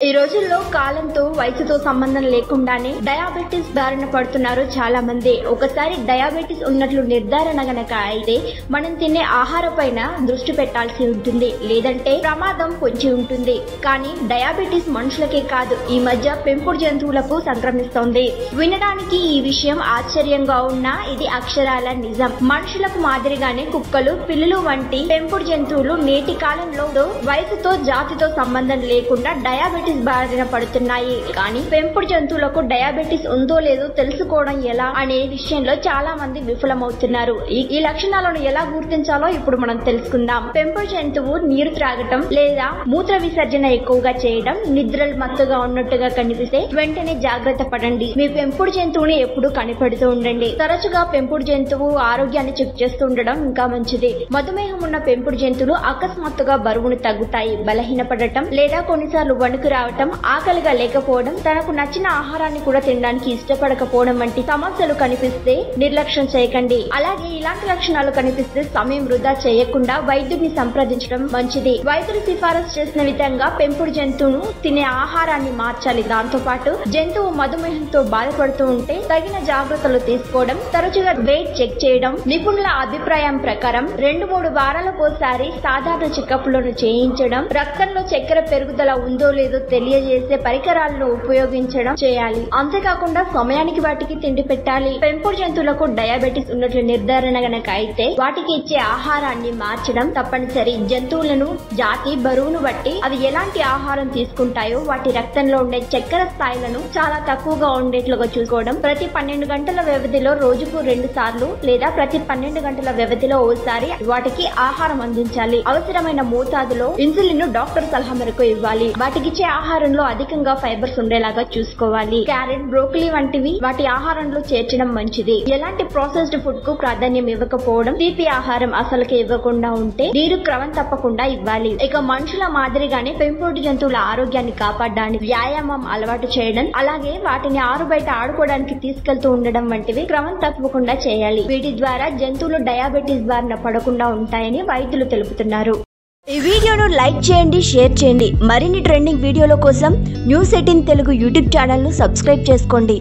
ఈ రోజుల్లో కాలంతో వయసుతో సంబంధం లేకుండానే డయాబెటిస్ బారిన పడుతున్నారు చాలా మంది. ఒకసారి డయాబెటిస్ ఉన్నట్లు నిర్ధారణ గనక అయితే మనం తినే ఆహారపైన దృష్టి పెట్టాల్సి ఉంటుంది, లేదంటే ప్రమాదం పొంచి ఉంటుంది. కానీ డయాబెటిస్ మనుషులకే కాదు, ఈ మధ్య పెంపుడు జంతువులకు సంక్రమిస్తోంది. వినడానికి ఈ విషయం ఆశ్చర్యంగా ఉన్నా ఇది అక్షరాల నిజం. మనుషులకు మాదిరిగానే కుక్కలు, పిల్లులు వంటి పెంపుడు జంతువులు నేటి కాలంలో వయసుతో జాతితో సంబంధం లేకుండా డయాబెటిస్ బారిన పడుతున్నాయి. కానీ పెంపుడు జంతువులకు డయాబెటిస్ ఉందో లేదో తెలుసుకోవడం ఎలా అనే విషయంలో చాలా మంది విఫలమవుతున్నారు. ఈ లక్షణాలను ఎలా గుర్తించాలో ఇప్పుడు మనం తెలుసుకుందాం. పెంపుడు జంతువు నీరు త్రాగటం లేదా మూత్ర విసర్జన ఎక్కువగా చేయడం, నిద్రలు మత్తుగా ఉన్నట్టుగా కనిపిస్తే వెంటనే జాగ్రత్త పడండి. మీ పెంపుడు జంతువుని ఎప్పుడు కనిపెడుతూ ఉండండి. తరచుగా పెంపుడు జంతువు ఆరోగ్యాన్ని చెక్ చేస్తూ ఉండడం ఇంకా మంచిది. మధుమేహం ఉన్న పెంపుడు జంతువులు అకస్మాత్తుగా బరువును తగ్గుతాయి, బలహీనపడటం లేదా కొన్నిసార్లు వణుకు రావటం, ఆకలిగా లేకపోవడం, తనకు నచ్చిన ఆహారాన్ని కూడా తినడానికి ఇష్టపడకపోవడం వంటి సమస్యలు కనిపిస్తే నిర్లక్ష్యం చేయకండి. అలాగే ఇలాంటి లక్షణాలు కనిపిస్తే సమయం వృధా చేయకుండా వైద్యుడిని సంప్రదించడం మంచిది. వైద్యులు సిఫారసు చేసిన విధంగా పెంపుడు జంతువును తినే ఆహారాన్ని మార్చాలి. దాంతో పాటు జంతువు మధుమేహంతో బాధపడుతూ ఉంటే తగిన జాగ్రత్తలు తీసుకోవడం, తరచుగా వెయిట్ చెక్ చేయడం, నిపుణుల అభిప్రాయం ప్రకారం 2-3 వారాలకోసారి సాధారణ చెకప్లను చేయించడం, రక్తంలో చక్కెర పెరుగుదల ఉందో లేదో తెలియజేసే పరికరాలను ఉపయోగించడం చేయాలి. అంతేకాకుండా సమయానికి వాటికి తిండి పెట్టాలి. పెంపుడు జంతువులకు డయాబెటిస్ ఉన్నట్లు నిర్ధారణ గనక అయితే వాటికి ఇచ్చే ఆహారాన్ని మార్చడం తప్పనిసరి. జంతువులను జాతి, బరువును బట్టి అవి ఎలాంటి ఆహారం తీసుకుంటాయో వాటి రక్తంలో ఉండే చక్కెర స్థాయిలను చాలా తక్కువగా ఉండేట్లుగా చూసుకోవడం, ప్రతి 12 గంటల వ్యవధిలో రోజుకు 2 సార్లు లేదా ప్రతి 12 గంటల వ్యవధిలో ఓసారి వాటికి ఆహారం అందించాలి. అవసరమైన మోతాదులో ఇన్సులిన్ డాక్టర్ సలహా మేరకు ఇవ్వాలి. వాటికిచ్చే ఆహారంలో అధికంగా ఫైబర్స్ ఉండేలాగా చూసుకోవాలి. క్యారెట్, బ్రోకలీ వంటివి వాటి ఆహారంలో చేర్చడం మంచిది. ఎలాంటి ప్రాసెస్డ్ ఫుడ్ కు ప్రాధాన్యం ఇవ్వకపోవడం, తీపి ఆహారం అసలుకే ఇవ్వకుండా ఉంటే నీరు క్రమం తప్పకుండా ఇవ్వాలి. ఇక మనుషుల మాదిరిగానే పెంపుడు జంతువుల ఆరోగ్యాన్ని కాపాడడానికి వ్యాయామం అలవాటు చేయడం, అలాగే వాటిని ఆరు బయట ఆడుకోవడానికి తీసుకెళ్తూ ఉండడం వంటివి క్రమం తప్పకుండా చేయాలి. వీటి ద్వారా జంతువులు డయాబెటిస్ బారిన పడకుండా ఉంటాయని వైద్యులు తెలుపుతున్నారు. ఈ వీడియోను లైక్ చేయండి, షేర్ చేయండి. మరిన్ని ట్రెండింగ్ వీడియోల కోసం న్యూస్ 18 తెలుగు యూట్యూబ్ ఛానల్ ను సబ్స్క్రైబ్ చేసుకోండి.